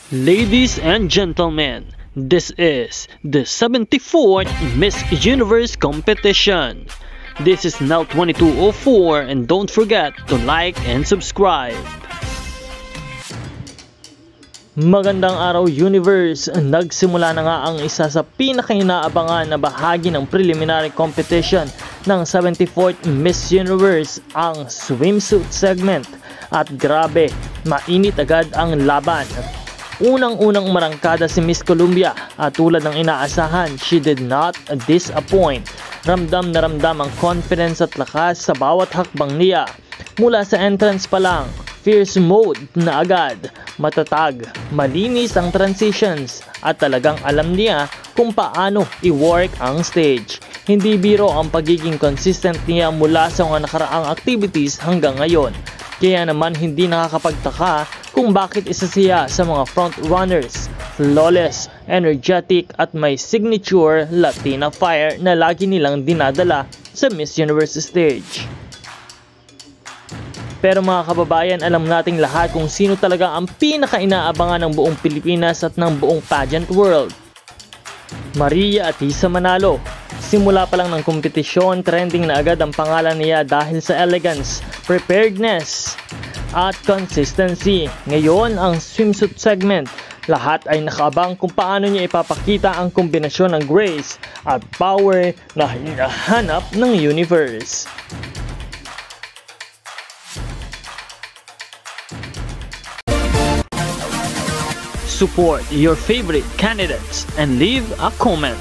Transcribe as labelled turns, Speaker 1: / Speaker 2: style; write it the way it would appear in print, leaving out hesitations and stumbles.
Speaker 1: Ladies and gentlemen, this is the 74th Miss Universe competition. This is now 22:04 and don't forget to like and subscribe. Magandang araw Universe! Nagsimula na nga ang isa sa pinakainaabangan na bahagi ng preliminary competition ng 74th Miss Universe, ang swimsuit segment. At grabe, mainit agad ang laban. Unang-unang marangkada si Miss Columbia at tulad ng inaasahan, she did not disappoint. Ramdam na ramdam ang confidence at lakas sa bawat hakbang niya. Mula sa entrance pa lang, fierce mode na agad. Matatag, malinis ang transitions at talagang alam niya kung paano i-work ang stage. Hindi biro ang pagiging consistent niya mula sa mga nakaraang activities hanggang ngayon. Kaya naman hindi nakakapagtaka kung bakit isa siya sa mga front runners. Flawless, energetic at may signature Latina fire na lagi nilang dinadala sa Miss Universe stage. Pero mga kababayan, alam nating lahat kung sino talaga ang pinaka-inaabangan ng buong Pilipinas at ng buong pageant world. Maria Atisa Manalo. Simula pa lang ng kompetisyon, trending na agad ang pangalan niya dahil sa elegance, preparedness, at consistency. Ngayon, ang swimsuit segment, lahat ay nakaabang kung paano niya ipapakita ang kombinasyon ng grace at power na hinahanap ng universe. Support your favorite candidates and leave a comment.